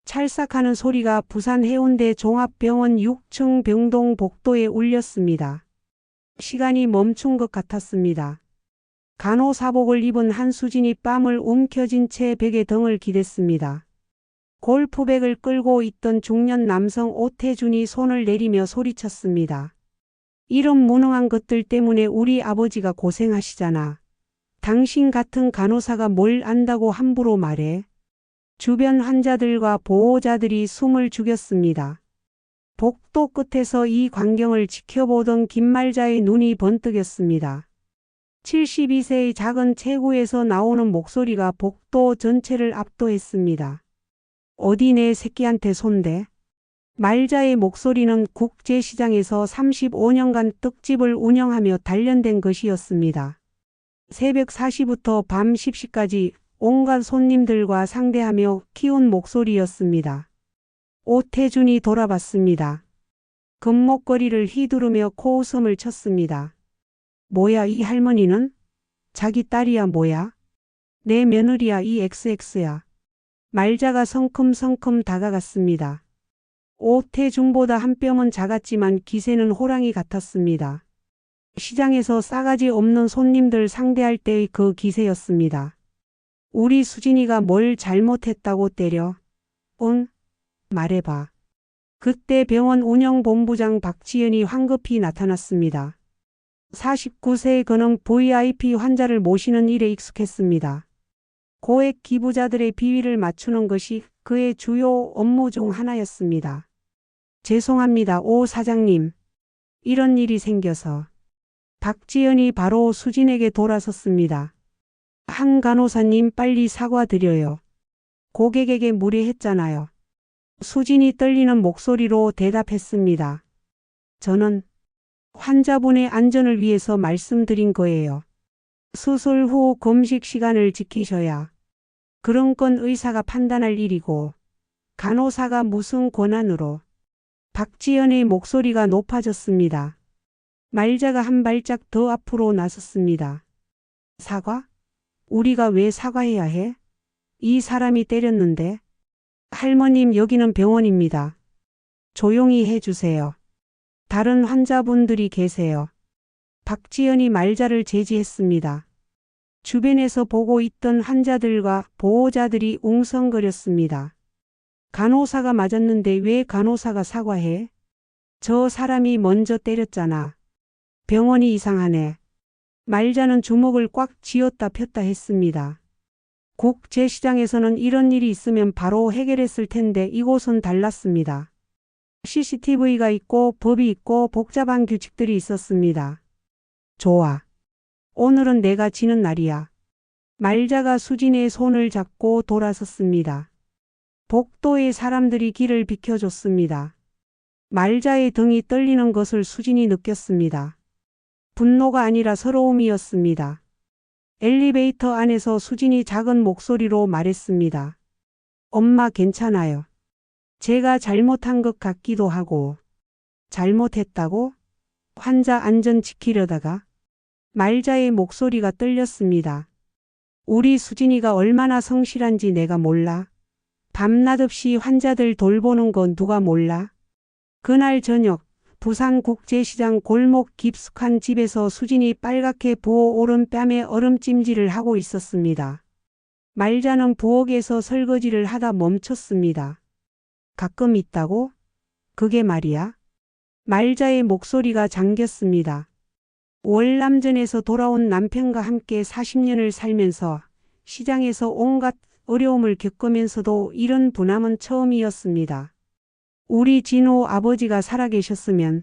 찰싹하는 소리가 부산 해운대 종합병원 6층 병동 복도에 울렸습니다. 시간이 멈춘 것 같았습니다. 간호사복을 입은 한수진이 뺨을 움켜쥔 채 벽에 등을 기댔습니다. 골프백을 끌고 있던 중년 남성 오태준이 손을 내리며 소리쳤습니다. 이런 무능한 것들 때문에 우리 아버지가 고생하시잖아. 당신 같은 간호사가 뭘 안다고 함부로 말해. 주변 환자들과 보호자들이 숨을 죽였습니다. 복도 끝에서 이 광경을 지켜보던 김말자의 눈이 번뜩였습니다. 72세의 작은 체구에서 나오는 목소리가 복도 전체를 압도했습니다. 어디 내 새끼한테 손대? 말자의 목소리는 국제시장에서 35년간 떡집을 운영하며 단련된 것이었습니다. 새벽 4시부터 밤 10시까지 온갖 손님들과 상대하며 키운 목소리였습니다. 오태준이 돌아봤습니다. 금목걸이를 휘두르며 코웃음을 쳤습니다. 뭐야 이 할머니는? 자기 딸이야 뭐야? 내 며느리야 이 XX야. 말자가 성큼성큼 다가갔습니다. 오태준보다 한 뼘은 작았지만 기세는 호랑이 같았습니다. 시장에서 싸가지 없는 손님들 상대할 때의 그 기세였습니다. 우리 수진이가 뭘 잘못했다고 때려? 응? 말해봐. 그때 병원 운영본부장 박지연이 황급히 나타났습니다. 49세의 그는 VIP 환자를 모시는 일에 익숙했습니다. 고액 기부자들의 비위를 맞추는 것이 그의 주요 업무 중 하나였습니다. 죄송합니다, 오 사장님. 이런 일이 생겨서. 박지연이 바로 수진에게 돌아섰습니다. 한 간호사님 빨리 사과드려요. 고객에게 무례했잖아요. 수진이 떨리는 목소리로 대답했습니다. 저는 환자분의 안전을 위해서 말씀드린 거예요. 수술 후 금식 시간을 지키셔야. 그런 건 의사가 판단할 일이고 간호사가 무슨 권한으로. 박지연의 목소리가 높아졌습니다. 말자가 한 발짝 더 앞으로 나섰습니다. 사과? 우리가 왜 사과해야 해? 이 사람이 때렸는데. 할머님 여기는 병원입니다. 조용히 해주세요. 다른 환자분들이 계세요. 박지연이 말자를 제지했습니다. 주변에서 보고 있던 환자들과 보호자들이 웅성거렸습니다. 간호사가 맞았는데 왜 간호사가 사과해? 저 사람이 먼저 때렸잖아. 병원이 이상하네. 말자는 주먹을 꽉 쥐었다 폈다 했습니다. 국제시장에서는 이런 일이 있으면 바로 해결했을 텐데 이곳은 달랐습니다. CCTV가 있고 법이 있고 복잡한 규칙들이 있었습니다. 좋아. 오늘은 내가 지는 날이야. 말자가 수진의 손을 잡고 돌아섰습니다. 복도의 사람들이 길을 비켜줬습니다. 말자의 등이 떨리는 것을 수진이 느꼈습니다. 분노가 아니라 서러움이었습니다. 엘리베이터 안에서 수진이 작은 목소리로 말했습니다. 엄마 괜찮아요. 제가 잘못한 것 같기도 하고. 잘못했다고? 환자 안전 지키려다가? 말자의 목소리가 떨렸습니다. 우리 수진이가 얼마나 성실한지 내가 몰라? 밤낮 없이 환자들 돌보는 건 누가 몰라? 그날 저녁 부산국제시장 골목 깊숙한 집에서 수진이 빨갛게 부어오른 뺨에 얼음찜질을 하고 있었습니다. 말자는 부엌에서 설거지를 하다 멈췄습니다. 가끔 있다고? 그게 말이야? 말자의 목소리가 잠겼습니다. 월남전에서 돌아온 남편과 함께 40년을 살면서 시장에서 온갖 어려움을 겪으면서도 이런 분함은 처음이었습니다. 우리 진호 아버지가 살아계셨으면.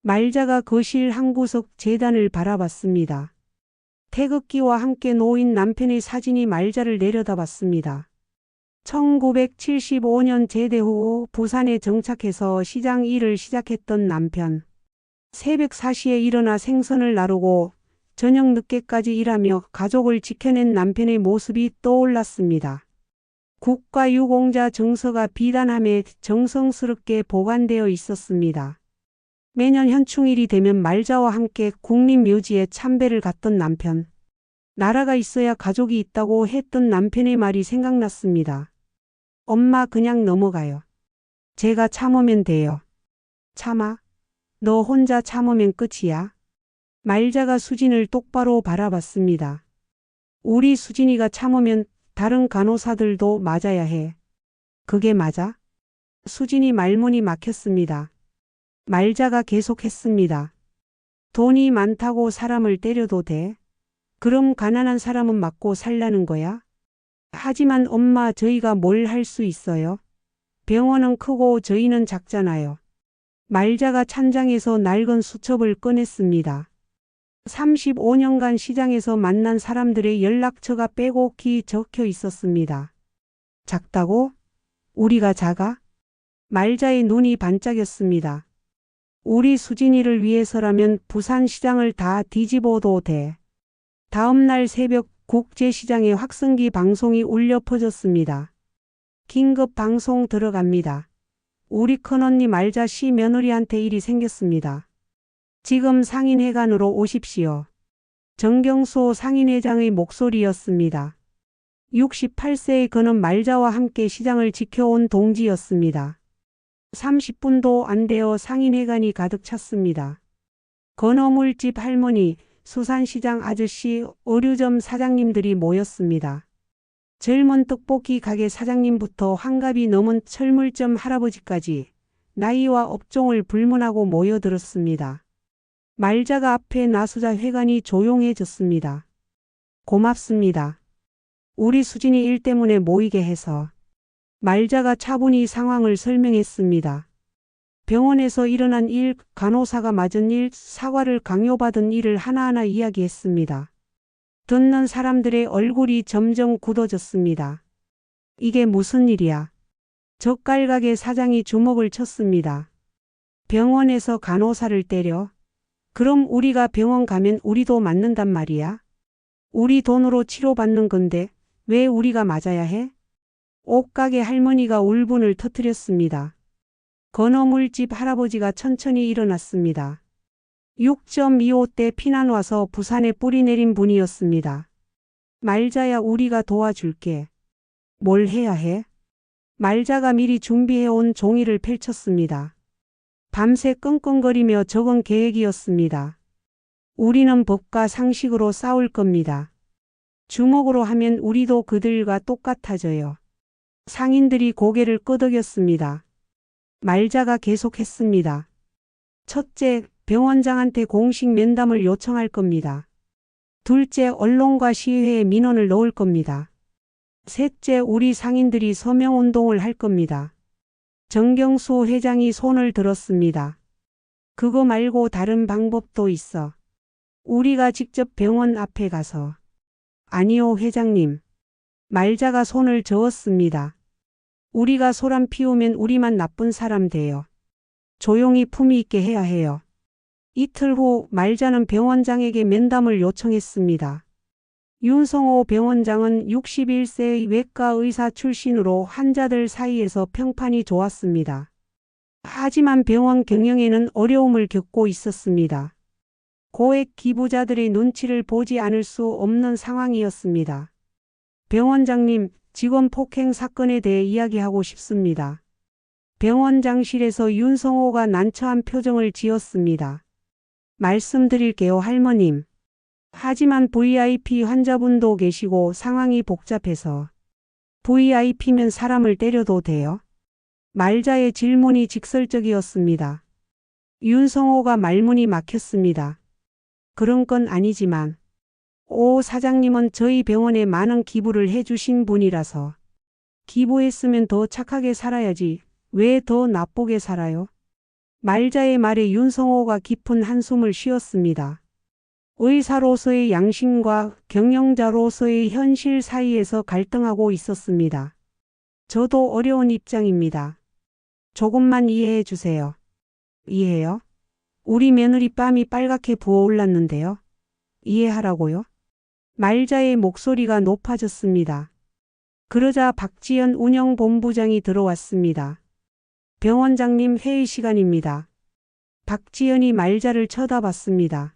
말자가 거실 한구석 재단을 바라봤습니다. 태극기와 함께 놓인 남편의 사진이 말자를 내려다봤습니다. 1975년 제대 후 부산에 정착해서 시장 일을 시작했던 남편. 새벽 4시에 일어나 생선을 나르고 저녁 늦게까지 일하며 가족을 지켜낸 남편의 모습이 떠올랐습니다. 국가유공자 정서가 비단함에 정성스럽게 보관되어 있었습니다. 매년 현충일이 되면 말자와 함께 국립묘지에 참배를 갔던 남편. 나라가 있어야 가족이 있다고 했던 남편의 말이 생각났습니다. 엄마 그냥 넘어가요. 제가 참으면 돼요. 참아? 너 혼자 참으면 끝이야. 말자가 수진을 똑바로 바라봤습니다. 우리 수진이가 참으면 다른 간호사들도 맞아야 해. 그게 맞아? 수진이 말문이 막혔습니다. 말자가 계속했습니다. 돈이 많다고 사람을 때려도 돼? 그럼 가난한 사람은 맞고 살라는 거야? 하지만 엄마 저희가 뭘 할 수 있어요? 병원은 크고 저희는 작잖아요. 말자가 찬장에서 낡은 수첩을 꺼냈습니다. 35년간 시장에서 만난 사람들의 연락처가 빼곡히 적혀 있었습니다. 작다고? 우리가 작아? 말자의 눈이 반짝였습니다. 우리 수진이를 위해서라면 부산시장을 다 뒤집어도 돼. 다음 날 새벽 국제시장의 확성기 방송이 울려 퍼졌습니다. 긴급 방송 들어갑니다. 우리 큰언니 말자 씨 며느리한테 일이 생겼습니다. 지금 상인회관으로 오십시오. 정경수 상인회장의 목소리였습니다. 68세의 그는 말자와 함께 시장을 지켜온 동지였습니다. 30분도 안 되어 상인회관이 가득 찼습니다. 건어물집 할머니, 수산시장 아저씨, 의류점 사장님들이 모였습니다. 젊은 떡볶이 가게 사장님부터 환갑이 넘은 철물점 할아버지까지 나이와 업종을 불문하고 모여들었습니다. 말자가 앞에 나서자 회관이 조용해졌습니다. 고맙습니다. 우리 수진이 일 때문에 모이게 해서. 말자가 차분히 상황을 설명했습니다. 병원에서 일어난 일, 간호사가 맞은 일, 사과를 강요받은 일을 하나하나 이야기했습니다. 듣는 사람들의 얼굴이 점점 굳어졌습니다. 이게 무슨 일이야? 젓갈가게 사장이 주먹을 쳤습니다. 병원에서 간호사를 때려? 그럼 우리가 병원 가면 우리도 맞는단 말이야? 우리 돈으로 치료받는 건데 왜 우리가 맞아야 해? 옷가게 할머니가 울분을 터뜨렸습니다. 건어물집 할아버지가 천천히 일어났습니다. 6.25 때 피난 와서 부산에 뿌리 내린 분이었습니다. 말자야 우리가 도와줄게. 뭘 해야 해? 말자가 미리 준비해온 종이를 펼쳤습니다. 밤새 끙끙거리며 적은 계획이었습니다. 우리는 법과 상식으로 싸울 겁니다. 주먹으로 하면 우리도 그들과 똑같아져요. 상인들이 고개를 끄덕였습니다. 말자가 계속했습니다. 첫째, 병원장한테 공식 면담을 요청할 겁니다. 둘째, 언론과 시의회에 민원을 넣을 겁니다. 셋째, 우리 상인들이 서명운동을 할 겁니다. 정경수 회장이 손을 들었습니다. 그거 말고 다른 방법도 있어. 우리가 직접 병원 앞에 가서. 아니요, 회장님. 말자가 손을 저었습니다. 우리가 소란 피우면 우리만 나쁜 사람 돼요. 조용히 품위 있게 해야 해요. 이틀 후 말자는 병원장에게 면담을 요청했습니다. 윤성호 병원장은 61세의 외과 의사 출신으로 환자들 사이에서 평판이 좋았습니다. 하지만 병원 경영에는 어려움을 겪고 있었습니다. 고액 기부자들의 눈치를 보지 않을 수 없는 상황이었습니다. 병원장님, 직원 폭행 사건에 대해 이야기하고 싶습니다. 병원장실에서 윤성호가 난처한 표정을 지었습니다. 말씀드릴게요, 할머님. 하지만 VIP 환자분도 계시고 상황이 복잡해서. VIP면 사람을 때려도 돼요? 말자의 질문이 직설적이었습니다. 윤성호가 말문이 막혔습니다. 그런 건 아니지만. 오 사장님은 저희 병원에 많은 기부를 해주신 분이라서. 기부했으면 더 착하게 살아야지. 왜 더 나쁘게 살아요? 말자의 말에 윤성호가 깊은 한숨을 쉬었습니다. 의사로서의 양심과 경영자로서의 현실 사이에서 갈등하고 있었습니다. 저도 어려운 입장입니다. 조금만 이해해 주세요. 이해요? 우리 며느리 뺨이 빨갛게 부어올랐는데요. 이해하라고요? 말자의 목소리가 높아졌습니다. 그러자 박지연 운영본부장이 들어왔습니다. 병원장님 회의 시간입니다. 박지연이 말자를 쳐다봤습니다.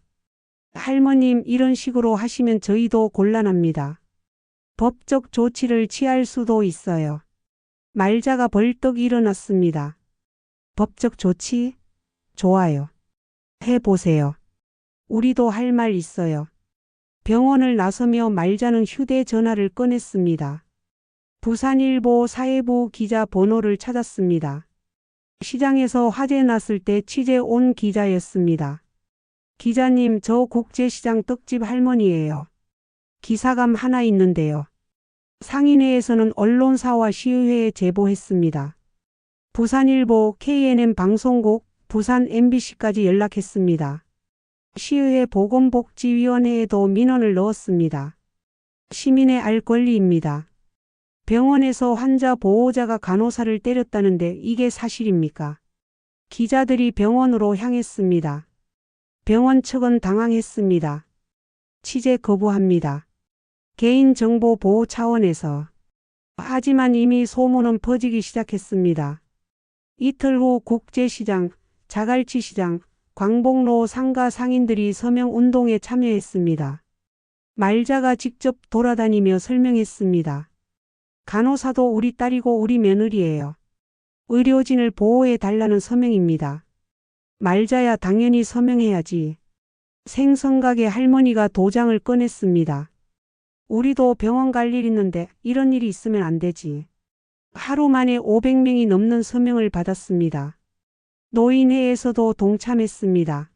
할머님 이런 식으로 하시면 저희도 곤란합니다. 법적 조치를 취할 수도 있어요. 말자가 벌떡 일어났습니다. 법적 조치? 좋아요. 해보세요. 우리도 할 말 있어요. 병원을 나서며 말자는 휴대전화를 꺼냈습니다. 부산일보 사회부 기자 번호를 찾았습니다. 시장에서 화재 났을 때 취재 온 기자였습니다. 기자님, 저 국제시장 떡집 할머니예요. 기사감 하나 있는데요. 상인회에서는 언론사와 시의회에 제보했습니다. 부산일보, KNN 방송국, 부산 MBC까지 연락했습니다. 시의회 보건복지위원회에도 민원을 넣었습니다. 시민의 알 권리입니다. 병원에서 환자 보호자가 간호사를 때렸다는데 이게 사실입니까? 기자들이 병원으로 향했습니다. 병원 측은 당황했습니다. 취재 거부합니다. 개인정보 보호 차원에서. 하지만 이미 소문은 퍼지기 시작했습니다. 이틀 후 국제시장, 자갈치시장, 광복로 상가 상인들이 서명운동에 참여했습니다. 말자가 직접 돌아다니며 설명했습니다. 간호사도 우리 딸이고 우리 며느리예요. 의료진을 보호해 달라는 서명입니다. 말자야, 당연히 서명해야지. 생선가게 할머니가 도장을 꺼냈습니다. 우리도 병원 갈 일 있는데 이런 일이 있으면 안 되지. 하루 만에 500명이 넘는 서명을 받았습니다. 노인회에서도 동참했습니다.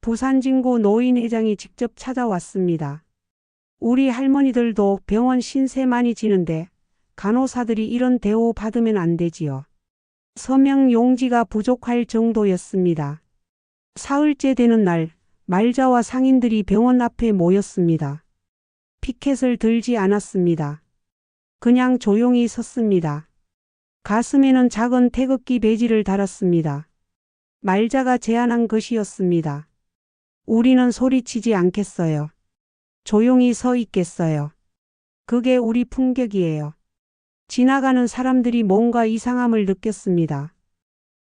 부산진구 노인회장이 직접 찾아왔습니다. 우리 할머니들도 병원 신세 많이 지는데 간호사들이 이런 대우 받으면 안 되지요. 서명 용지가 부족할 정도였습니다. 사흘째 되는 날, 말자와 상인들이 병원 앞에 모였습니다. 피켓을 들지 않았습니다. 그냥 조용히 섰습니다. 가슴에는 작은 태극기 배지를 달았습니다. 말자가 제안한 것이었습니다. 우리는 소리치지 않겠어요. 조용히 서 있겠어요. 그게 우리 품격이에요. 지나가는 사람들이 뭔가 이상함을 느꼈습니다.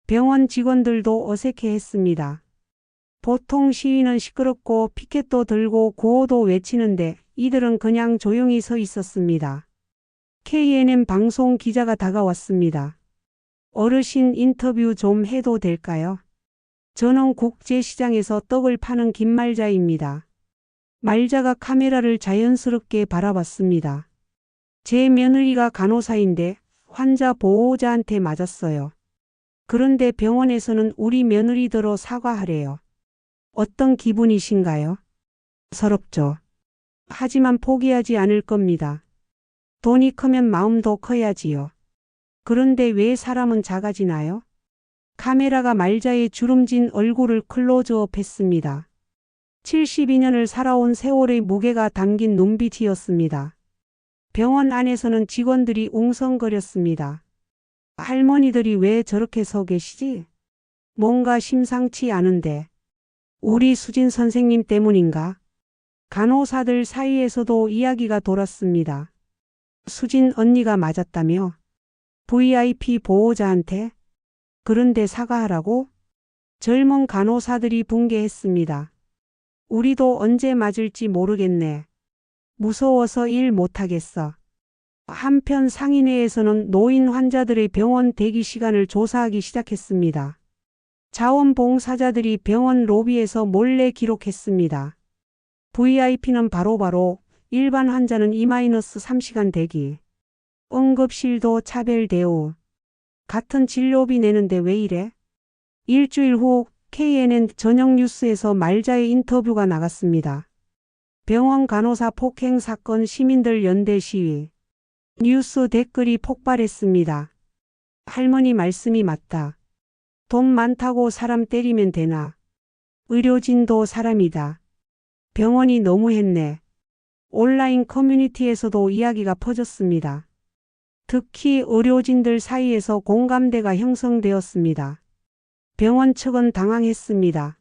병원 직원들도 어색해했습니다. 보통 시위는 시끄럽고 피켓도 들고 구호도 외치는데 이들은 그냥 조용히 서 있었습니다. KNN 방송 기자가 다가왔습니다. 어르신 인터뷰 좀 해도 될까요? 저는 국제시장에서 떡을 파는 김말자입니다. 말자가 카메라를 자연스럽게 바라봤습니다. 제 며느리가 간호사인데 환자 보호자한테 맞았어요. 그런데 병원에서는 우리 며느리더러 사과하래요. 어떤 기분이신가요? 서럽죠. 하지만 포기하지 않을 겁니다. 돈이 크면 마음도 커야지요. 그런데 왜 사람은 작아지나요? 카메라가 말자의 주름진 얼굴을 클로즈업했습니다. 72년을 살아온 세월의 무게가 담긴 눈빛이었습니다. 병원 안에서는 직원들이 웅성거렸습니다. 할머니들이 왜 저렇게 서 계시지? 뭔가 심상치 않은데. 우리 수진 선생님 때문인가? 간호사들 사이에서도 이야기가 돌았습니다. 수진 언니가 맞았다며? VIP 보호자한테? 그런데 사과하라고? 젊은 간호사들이 붕괴했습니다. 우리도 언제 맞을지 모르겠네. 무서워서 일 못하겠어. 한편 상인회에서는 노인 환자들의 병원 대기 시간을 조사하기 시작했습니다. 자원봉사자들이 병원 로비에서 몰래 기록했습니다. VIP는 바로바로, 일반 환자는 2-3시간 대기. 응급실도 차별 대우. 같은 진료비 내는데 왜 이래? 일주일 후 KNN 저녁 뉴스에서 말자의 인터뷰가 나갔습니다. 병원 간호사 폭행 사건 시민들 연대 시위. 뉴스 댓글이 폭발했습니다. 할머니 말씀이 맞다. 돈 많다고 사람 때리면 되나? 의료진도 사람이다. 병원이 너무했네. 온라인 커뮤니티에서도 이야기가 퍼졌습니다. 특히 의료진들 사이에서 공감대가 형성되었습니다. 병원 측은 당황했습니다.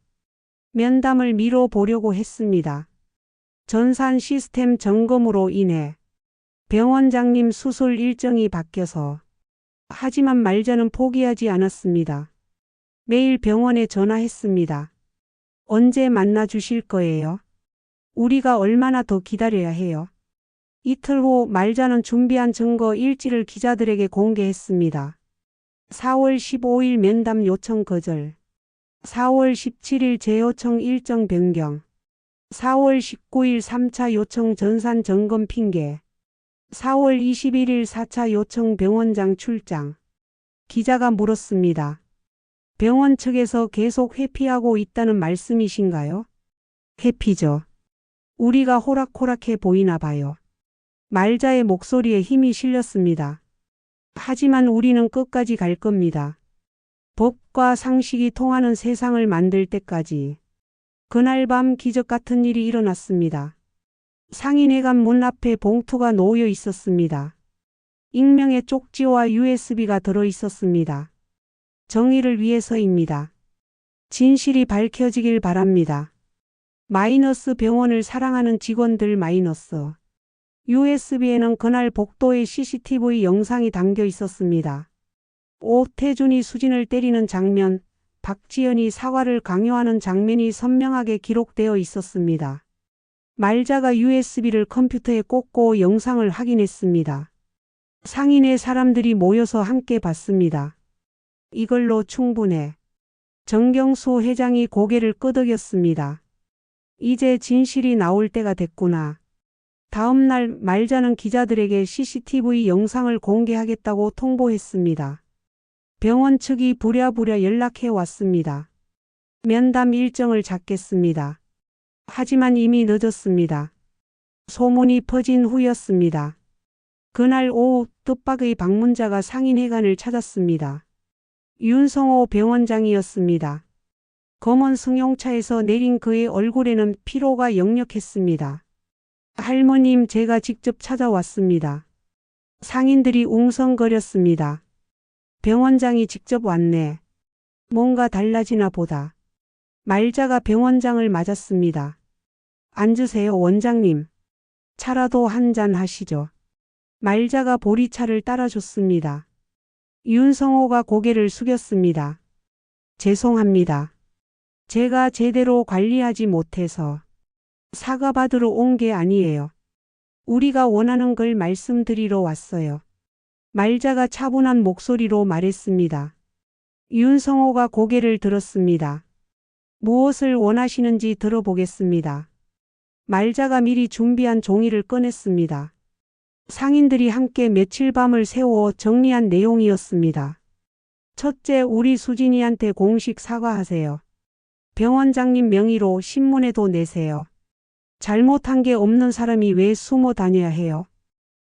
면담을 미뤄보려고 했습니다. 전산 시스템 점검으로 인해 병원장님 수술 일정이 바뀌어서. 하지만 말자는 포기하지 않았습니다. 매일 병원에 전화했습니다. 언제 만나 주실 거예요? 우리가 얼마나 더 기다려야 해요? 이틀 후 말자는 준비한 증거 일지를 기자들에게 공개했습니다. 4월 15일 면담 요청 거절. 4월 17일 재요청 일정 변경. 4월 19일 3차 요청 전산 점검 핑계. 4월 21일 4차 요청 병원장 출장. 기자가 물었습니다. 병원 측에서 계속 회피하고 있다는 말씀이신가요? 회피죠. 우리가 호락호락해 보이나 봐요. 말자의 목소리에 힘이 실렸습니다. 하지만 우리는 끝까지 갈 겁니다. 법과 상식이 통하는 세상을 만들 때까지. 그날 밤 기적 같은 일이 일어났습니다. 상인회관 문 앞에 봉투가 놓여 있었습니다. 익명의 쪽지와 USB가 들어 있었습니다. 정의를 위해서입니다. 진실이 밝혀지길 바랍니다. 마이너스 병원을 사랑하는 직원들 마이너스. USB에는 그날 복도에 CCTV 영상이 담겨 있었습니다. 오태준이 수진을 때리는 장면, 박지연이 사과를 강요하는 장면이 선명하게 기록되어 있었습니다. 말자가 USB를 컴퓨터에 꽂고 영상을 확인했습니다. 상인의 사람들이 모여서 함께 봤습니다. 이걸로 충분해. 정경수 회장이 고개를 끄덕였습니다. 이제 진실이 나올 때가 됐구나. 다음 날 말자는 기자들에게 CCTV 영상을 공개하겠다고 통보했습니다. 병원 측이 부랴부랴 연락해 왔습니다. 면담 일정을 잡겠습니다. 하지만 이미 늦었습니다. 소문이 퍼진 후였습니다. 그날 오후 뜻밖의 방문자가 상인회관을 찾았습니다. 윤성호 병원장이었습니다. 검은 승용차에서 내린 그의 얼굴에는 피로가 역력했습니다. 할머님, 제가 직접 찾아왔습니다. 상인들이 웅성거렸습니다. 병원장이 직접 왔네. 뭔가 달라지나 보다. 말자가 병원장을 맞았습니다. 앉으세요, 원장님. 차라도 한잔 하시죠. 말자가 보리차를 따라줬습니다. 윤성호가 고개를 숙였습니다. 죄송합니다. 제가 제대로 관리하지 못해서. 사과받으러 온 게 아니에요. 우리가 원하는 걸 말씀드리러 왔어요. 말자가 차분한 목소리로 말했습니다. 윤성호가 고개를 들었습니다. 무엇을 원하시는지 들어보겠습니다. 말자가 미리 준비한 종이를 꺼냈습니다. 상인들이 함께 며칠 밤을 새워 정리한 내용이었습니다. 첫째, 우리 수진이한테 공식 사과하세요. 병원장님 명의로 신문에도 내세요. 잘못한 게 없는 사람이 왜 숨어 다녀야 해요?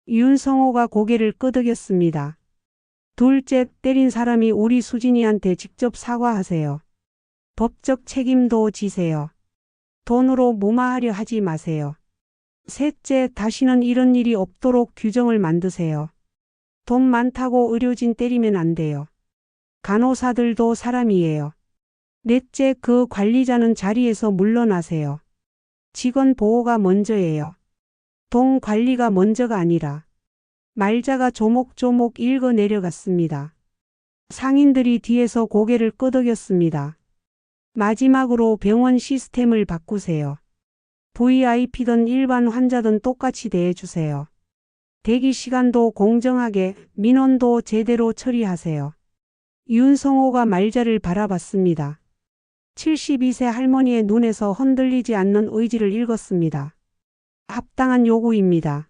윤성호가 고개를 끄덕였습니다. 둘째, 때린 사람이 우리 수진이한테 직접 사과하세요. 법적 책임도 지세요. 돈으로 무마하려 하지 마세요. 셋째, 다시는 이런 일이 없도록 규정을 만드세요. 돈 많다고 의료진 때리면 안 돼요. 간호사들도 사람이에요. 넷째, 그 관리자는 자리에서 물러나세요. 직원 보호가 먼저예요. 돈 관리가 먼저가 아니라. 말자가 조목조목 읽어 내려갔습니다. 상인들이 뒤에서 고개를 끄덕였습니다. 마지막으로 병원 시스템을 바꾸세요. VIP든 일반 환자든 똑같이 대해주세요. 대기 시간도 공정하게, 민원도 제대로 처리하세요. 윤성호가 말자를 바라봤습니다. 72세 할머니의 눈에서 흔들리지 않는 의지를 읽었습니다. 합당한 요구입니다.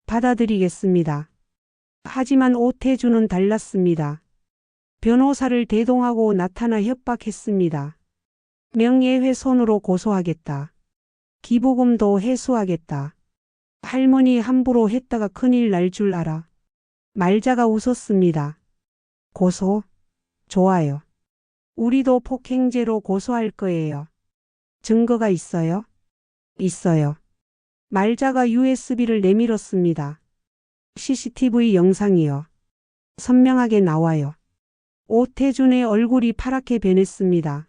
받아들이겠습니다. 하지만 오태준은 달랐습니다. 변호사를 대동하고 나타나 협박했습니다. 명예훼손으로 고소하겠다. 기부금도 회수하겠다. 할머니 함부로 했다가 큰일 날 줄 알아. 말자가 웃었습니다. 고소? 좋아요. 우리도 폭행죄로 고소할 거예요. 증거가 있어요? 있어요. 말자가 USB를 내밀었습니다. CCTV 영상이요. 선명하게 나와요. 오태준의 얼굴이 파랗게 변했습니다.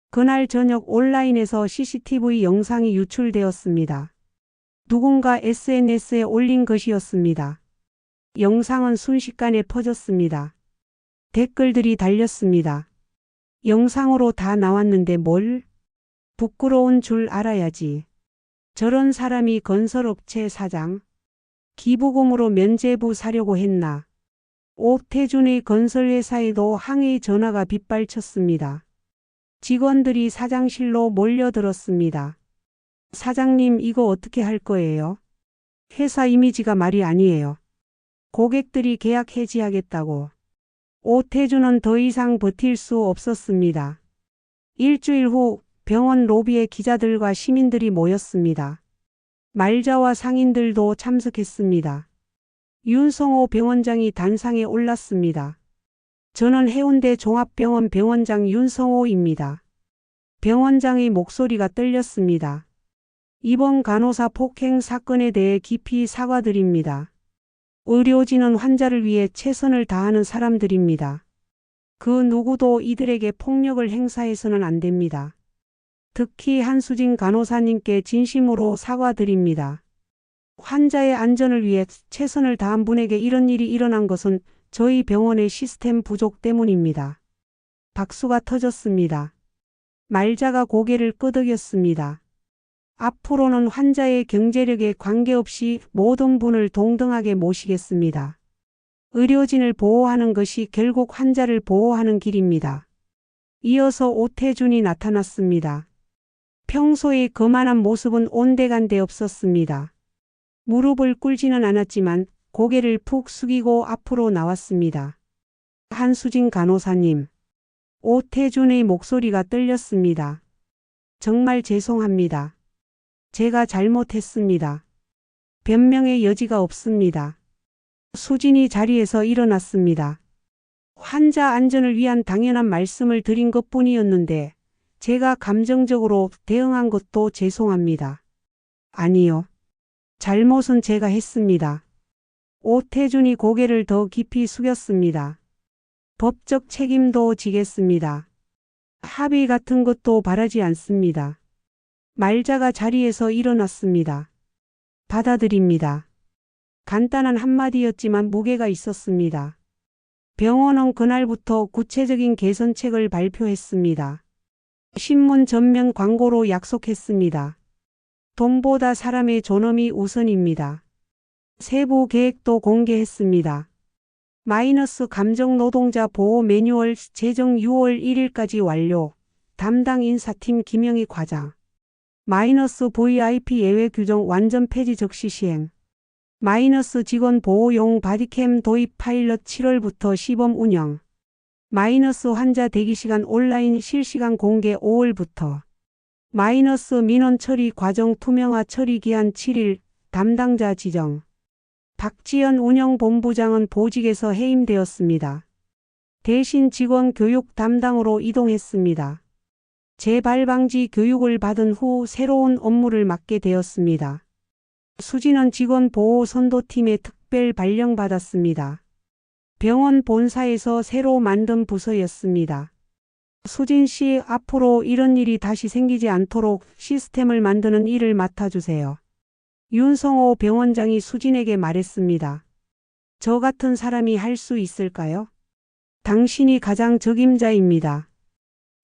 그날 저녁 온라인에서 CCTV 영상이 유출되었습니다. 누군가 SNS에 올린 것이었습니다. 영상은 순식간에 퍼졌습니다. 댓글들이 달렸습니다. 영상으로 다 나왔는데 뭘? 부끄러운 줄 알아야지. 저런 사람이 건설업체 사장? 기부금으로 면죄부 사려고 했나. 오태준의 건설회사에도 항의 전화가 빗발쳤습니다. 직원들이 사장실로 몰려들었습니다. 사장님, 이거 어떻게 할 거예요? 회사 이미지가 말이 아니에요. 고객들이 계약 해지하겠다고. 오태준은 더 이상 버틸 수 없었습니다. 일주일 후 병원 로비에 기자들과 시민들이 모였습니다. 말자와 상인들도 참석했습니다. 윤성호 병원장이 단상에 올랐습니다. 저는 해운대 종합병원 병원장 윤성호입니다. 병원장의 목소리가 떨렸습니다. 이번 간호사 폭행 사건에 대해 깊이 사과드립니다. 의료진은 환자를 위해 최선을 다하는 사람들입니다. 그 누구도 이들에게 폭력을 행사해서는 안 됩니다. 특히 한수진 간호사님께 진심으로 사과드립니다. 환자의 안전을 위해 최선을 다한 분에게 이런 일이 일어난 것은 저희 병원의 시스템 부족 때문입니다. 박수가 터졌습니다. 말자가 고개를 끄덕였습니다. 앞으로는 환자의 경제력에 관계없이 모든 분을 동등하게 모시겠습니다. 의료진을 보호하는 것이 결국 환자를 보호하는 길입니다. 이어서 오태준이 나타났습니다. 평소의 거만한 모습은 온데간데 없었습니다. 무릎을 꿇지는 않았지만 고개를 푹 숙이고 앞으로 나왔습니다. 한수진 간호사님. 오태준의 목소리가 떨렸습니다. 정말 죄송합니다. 제가 잘못했습니다. 변명의 여지가 없습니다. 수진이 자리에서 일어났습니다. 환자 안전을 위한 당연한 말씀을 드린 것뿐이었는데 제가 감정적으로 대응한 것도 죄송합니다. 아니요. 잘못은 제가 했습니다. 오태준이 고개를 더 깊이 숙였습니다. 법적 책임도 지겠습니다. 합의 같은 것도 바라지 않습니다. 말자가 자리에서 일어났습니다. 받아들입니다. 간단한 한마디였지만 무게가 있었습니다. 병원은 그날부터 구체적인 개선책을 발표했습니다. 신문 전면 광고로 약속했습니다. 돈보다 사람의 존엄이 우선입니다. 세부 계획도 공개했습니다. 마이너스 감정 노동자 보호 매뉴얼 제정 6월 1일까지 완료. 담당 인사팀 김영희 과장. 마이너스 VIP 예외 규정 완전 폐지 적시 시행. 마이너스 직원 보호용 바디캠 도입 파일럿 7월부터 시범 운영. 마이너스 환자 대기시간 온라인 실시간 공개 5월부터. 마이너스 민원 처리 과정 투명화 처리 기한 7일. 담당자 지정. 박지연 운영본부장은 보직에서 해임되었습니다. 대신 직원 교육 담당으로 이동했습니다. 재발 방지 교육을 받은 후 새로운 업무를 맡게 되었습니다. 수진은 직원 보호 선도팀에 특별 발령받았습니다. 병원 본사에서 새로 만든 부서였습니다. 수진 씨, 앞으로 이런 일이 다시 생기지 않도록 시스템을 만드는 일을 맡아주세요. 윤성호 병원장이 수진에게 말했습니다. 저 같은 사람이 할 수 있을까요? 당신이 가장 적임자입니다.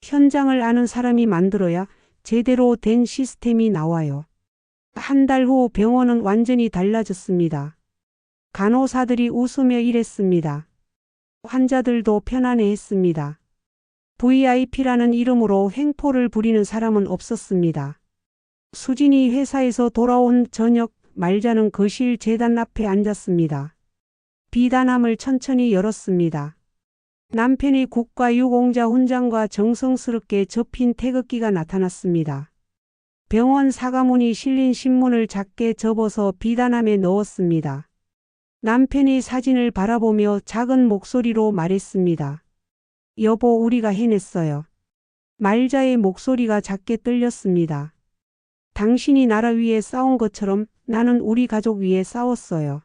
현장을 아는 사람이 만들어야 제대로 된 시스템이 나와요. 한 달 후 병원은 완전히 달라졌습니다. 간호사들이 웃으며 일했습니다. 환자들도 편안해했습니다. VIP라는 이름으로 횡포를 부리는 사람은 없었습니다. 수진이 회사에서 돌아온 저녁, 말자는 거실 재단 앞에 앉았습니다. 비단함을 천천히 열었습니다. 남편이 국가유공자 훈장과 정성스럽게 접힌 태극기가 나타났습니다. 병원 사과문이 실린 신문을 작게 접어서 비단함에 넣었습니다. 남편이 사진을 바라보며 작은 목소리로 말했습니다. 여보, 우리가 해냈어요. 말자의 목소리가 작게 떨렸습니다. 당신이 나라 위해 싸운 것처럼 나는 우리 가족 위해 싸웠어요.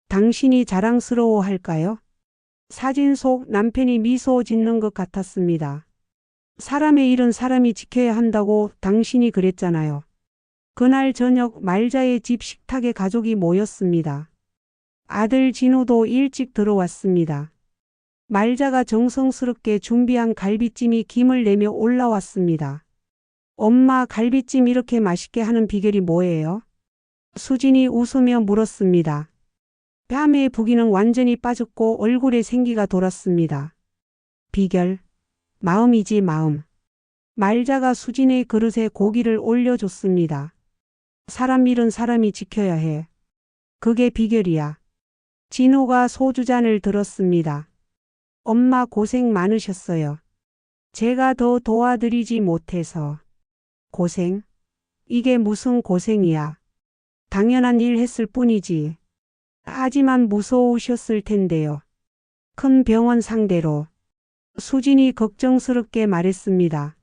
당신이 자랑스러워할까요? 사진 속 남편이 미소 짓는 것 같았습니다. 사람의 일은 사람이 지켜야 한다고 당신이 그랬잖아요. 그날 저녁 말자의 집 식탁에 가족이 모였습니다. 아들 진우도 일찍 들어왔습니다. 말자가 정성스럽게 준비한 갈비찜이 김을 내며 올라왔습니다. 엄마, 갈비찜 이렇게 맛있게 하는 비결이 뭐예요? 수진이 웃으며 물었습니다. 뺨의 부기는 완전히 빠졌고 얼굴에 생기가 돌았습니다. 비결. 마음이지 마음. 말자가 수진의 그릇에 고기를 올려줬습니다. 사람 일은 사람이 지켜야 해. 그게 비결이야. 진호가 소주잔을 들었습니다. 엄마 고생 많으셨어요. 제가 더 도와드리지 못해서. 고생? 이게 무슨 고생이야. 당연한 일 했을 뿐이지. 하지만 무서우셨을 텐데요. 큰 병원 상대로. 수진이 걱정스럽게 말했습니다.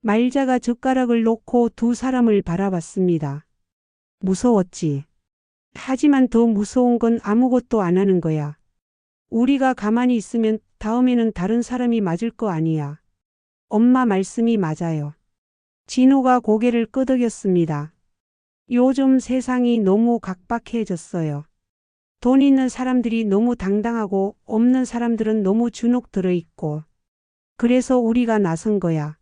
말자가 젓가락을 놓고 두 사람을 바라봤습니다. 무서웠지. 하지만 더 무서운 건 아무것도 안 하는 거야. 우리가 가만히 있으면 다음에는 다른 사람이 맞을 거 아니야. 엄마 말씀이 맞아요. 진호가 고개를 끄덕였습니다. 요즘 세상이 너무 각박해졌어요. 돈 있는 사람들이 너무 당당하고 없는 사람들은 너무 주눅 들어있고. 그래서 우리가 나선 거야.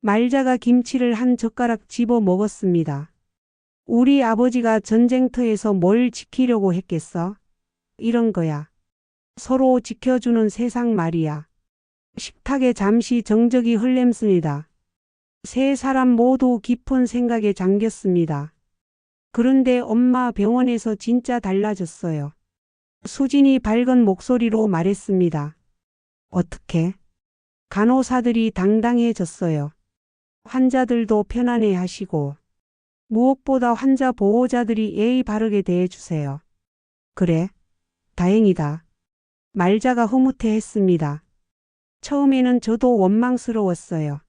말자가 김치를 한 젓가락 집어 먹었습니다. 우리 아버지가 전쟁터에서 뭘 지키려고 했겠어? 이런 거야. 서로 지켜주는 세상 말이야. 식탁에 잠시 정적이 흘렀습니다. 세 사람 모두 깊은 생각에 잠겼습니다. 그런데 엄마 병원에서 진짜 달라졌어요. 수진이 밝은 목소리로 말했습니다. 어떻게? 간호사들이 당당해졌어요. 환자들도 편안해 하시고. 무엇보다 환자 보호자들이 예의 바르게 대해주세요. 그래? 다행이다. 말자가 흐뭇해했습니다. 처음에는 저도 원망스러웠어요.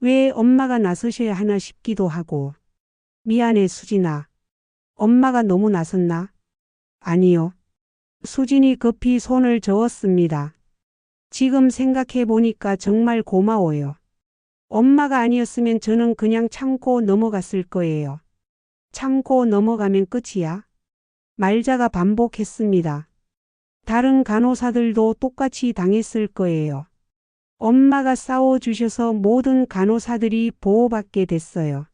왜 엄마가 나서셔야 하나 싶기도 하고. 미안해 수진아. 엄마가 너무 나섰나? 아니요. 수진이 급히 손을 저었습니다. 지금 생각해 보니까 정말 고마워요. 엄마가 아니었으면 저는 그냥 참고 넘어갔을 거예요. 참고 넘어가면 끝이야? 말자가 반복했습니다. 다른 간호사들도 똑같이 당했을 거예요. 엄마가 싸워주셔서 모든 간호사들이 보호받게 됐어요.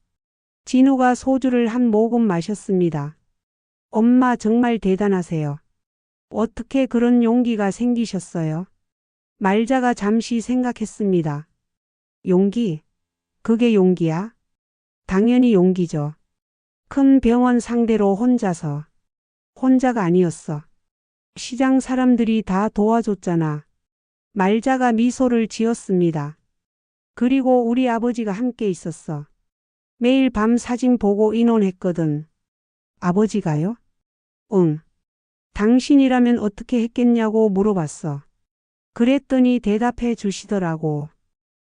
진호가 소주를 한 모금 마셨습니다. 엄마 정말 대단하세요. 어떻게 그런 용기가 생기셨어요? 말자가 잠시 생각했습니다. 용기? 그게 용기야? 당연히 용기죠. 큰 병원 상대로 혼자서. 혼자가 아니었어. 시장 사람들이 다 도와줬잖아. 말자가 미소를 지었습니다. 그리고 우리 아버지가 함께 있었어. 매일 밤 사진 보고 의논했거든. 아버지가요? 응. 당신이라면 어떻게 했겠냐고 물어봤어. 그랬더니 대답해 주시더라고.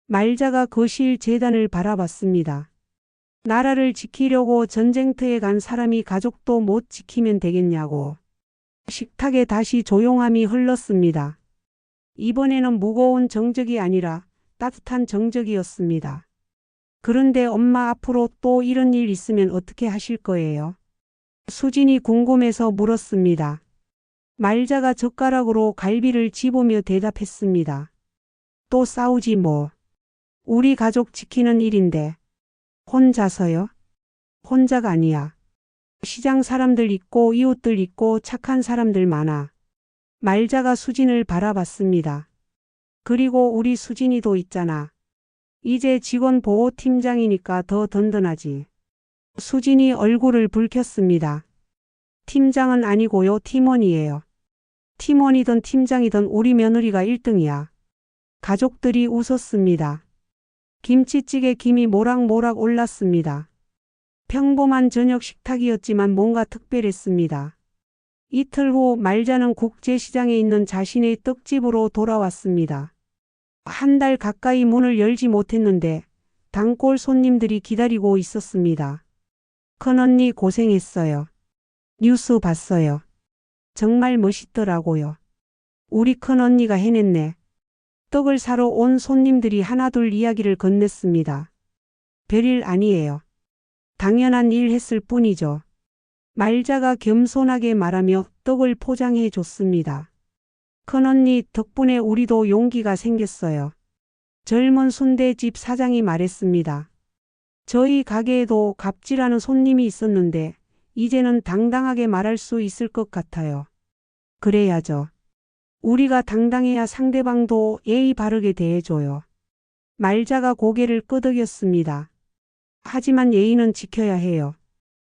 말자가 거실 재단을 바라봤습니다. 나라를 지키려고 전쟁터에 간 사람이 가족도 못 지키면 되겠냐고. 식탁에 다시 조용함이 흘렀습니다. 이번에는 무거운 정적이 아니라 따뜻한 정적이었습니다. 그런데 엄마 앞으로 또 이런 일 있으면 어떻게 하실 거예요? 수진이 궁금해서 물었습니다. 말자가 젓가락으로 갈비를 집으며 대답했습니다. 또 싸우지 뭐. 우리 가족 지키는 일인데. 혼자서요? 혼자가 아니야. 시장 사람들 있고 이웃들 있고 착한 사람들 많아. 말자가 수진을 바라봤습니다. 그리고 우리 수진이도 있잖아. 이제 직원보호팀장이니까 더 든든하지. 수진이 얼굴을 붉혔습니다. 팀장은 아니고요, 팀원이에요. 팀원이든 팀장이든 우리 며느리가 1등이야. 가족들이 웃었습니다. 김치찌개 김이 모락모락 올랐습니다. 평범한 저녁 식탁이었지만 뭔가 특별했습니다. 이틀 후 말자는 국제시장에 있는 자신의 떡집으로 돌아왔습니다. 한 달 가까이 문을 열지 못했는데 단골 손님들이 기다리고 있었습니다. 큰언니 고생했어요. 뉴스 봤어요. 정말 멋있더라고요. 우리 큰언니가 해냈네. 떡을 사러 온 손님들이 하나둘 이야기를 건넸습니다. 별일 아니에요. 당연한 일 했을 뿐이죠. 말자가 겸손하게 말하며 떡을 포장해 줬습니다. 큰언니 덕분에 우리도 용기가 생겼어요. 젊은 순대집 사장이 말했습니다. 저희 가게에도 갑질하는 손님이 있었는데 이제는 당당하게 말할 수 있을 것 같아요. 그래야죠. 우리가 당당해야 상대방도 예의 바르게 대해줘요. 말자가 고개를 끄덕였습니다. 하지만 예의는 지켜야 해요.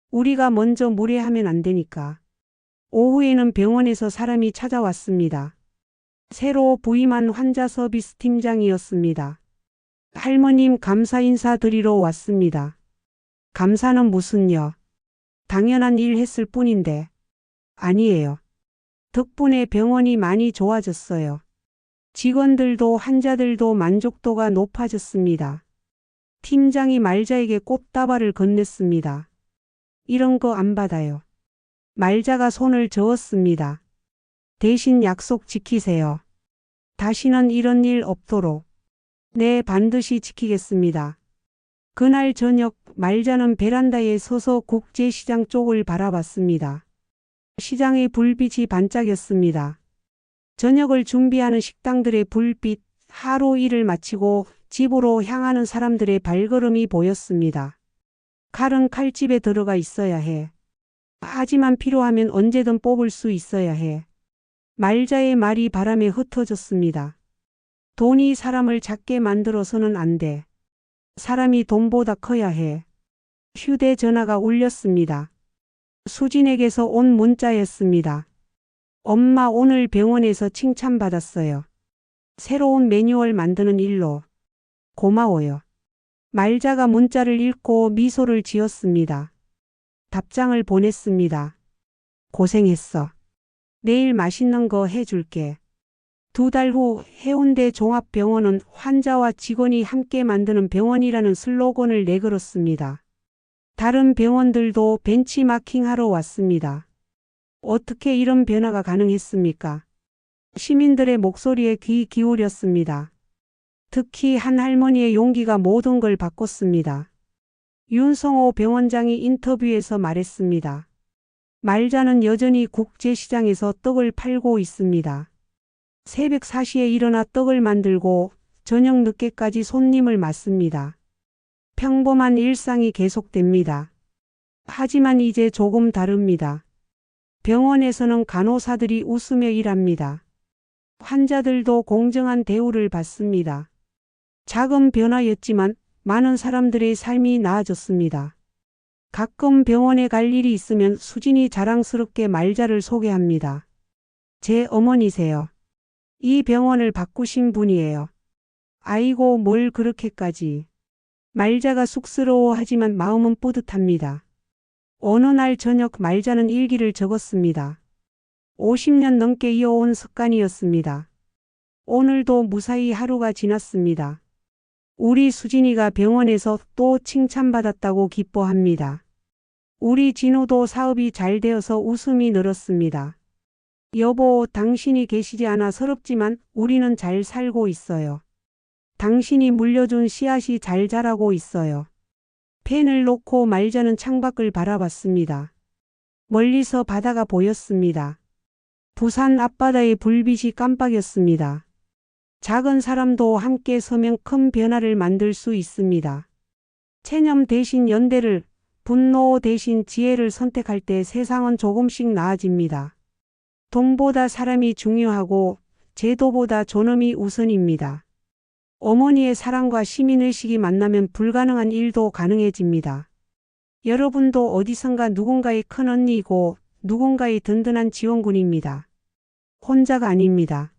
우리가 먼저 무례하면 안 되니까. 오후에는 병원에서 사람이 찾아왔습니다. 새로 부임한 환자 서비스 팀장이었습니다. 할머님 감사 인사 드리러 왔습니다. 감사는 무슨요? 당연한 일 했을 뿐인데. 아니에요. 덕분에 병원이 많이 좋아졌어요. 직원들도 환자들도 만족도가 높아졌습니다. 팀장이 말자에게 꽃다발을 건넸습니다. 이런 거 안 받아요. 말자가 손을 저었습니다. 대신 약속 지키세요. 다시는 이런 일 없도록. 네, 반드시 지키겠습니다. 그날 저녁 말자는 베란다에 서서 국제시장 쪽을 바라봤습니다. 시장의 불빛이 반짝였습니다. 저녁을 준비하는 식당들의 불빛, 하루 일을 마치고 집으로 향하는 사람들의 발걸음이 보였습니다. 칼은 칼집에 들어가 있어야 해. 하지만 필요하면 언제든 뽑을 수 있어야 해. 말자의 말이 바람에 흩어졌습니다. 돈이 사람을 작게 만들어서는 안 돼. 사람이 돈보다 커야 해. 휴대전화가 울렸습니다. 수진에게서 온 문자였습니다. 엄마 오늘 병원에서 칭찬받았어요. 새로운 매뉴얼 만드는 일로. 고마워요. 말자가 문자를 읽고 미소를 지었습니다. 답장을 보냈습니다. 고생했어. 내일 맛있는 거 해줄게. 2달 후 해운대 종합병원은 환자와 직원이 함께 만드는 병원이라는 슬로건을 내걸었습니다. 다른 병원들도 벤치마킹하러 왔습니다. 어떻게 이런 변화가 가능했습니까? 시민들의 목소리에 귀 기울였습니다. 특히 한 할머니의 용기가 모든 걸 바꿨습니다. 윤성호 병원장이 인터뷰에서 말했습니다. 말자는 여전히 국제시장에서 떡을 팔고 있습니다. 새벽 4시에 일어나 떡을 만들고 저녁 늦게까지 손님을 맞습니다. 평범한 일상이 계속됩니다. 하지만 이제 조금 다릅니다. 병원에서는 간호사들이 웃으며 일합니다. 환자들도 공정한 대우를 받습니다. 작은 변화였지만 많은 사람들의 삶이 나아졌습니다. 가끔 병원에 갈 일이 있으면 수진이 자랑스럽게 말자를 소개합니다. 제 어머니세요. 이 병원을 바꾸신 분이에요. 아이고 뭘 그렇게까지. 말자가 쑥스러워하지만 마음은 뿌듯합니다. 어느 날 저녁 말자는 일기를 적었습니다. 50년 넘게 이어온 습관이었습니다. 오늘도 무사히 하루가 지났습니다. 우리 수진이가 병원에서 또 칭찬받았다고 기뻐합니다. 우리 진우도 사업이 잘 되어서 웃음이 늘었습니다. 여보, 당신이 계시지 않아 서럽지만 우리는 잘 살고 있어요. 당신이 물려준 씨앗이 잘 자라고 있어요. 펜을 놓고 말자는 창밖을 바라봤습니다. 멀리서 바다가 보였습니다. 부산 앞바다의 불빛이 깜빡였습니다. 작은 사람도 함께 서면 큰 변화를 만들 수 있습니다. 체념 대신 연대를, 분노 대신 지혜를 선택할 때 세상은 조금씩 나아집니다. 돈보다 사람이 중요하고 제도보다 존엄이 우선입니다. 어머니의 사랑과 시민의식이 만나면 불가능한 일도 가능해집니다. 여러분도 어디선가 누군가의 큰언니이고 누군가의 든든한 지원군입니다. 혼자가 아닙니다.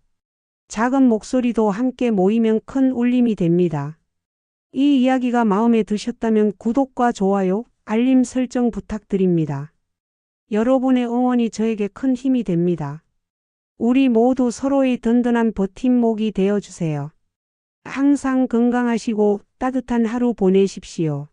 작은 목소리도 함께 모이면 큰 울림이 됩니다. 이 이야기가 마음에 드셨다면 구독과 좋아요, 알림 설정 부탁드립니다. 여러분의 응원이 저에게 큰 힘이 됩니다. 우리 모두 서로의 든든한 버팀목이 되어주세요. 항상 건강하시고 따뜻한 하루 보내십시오.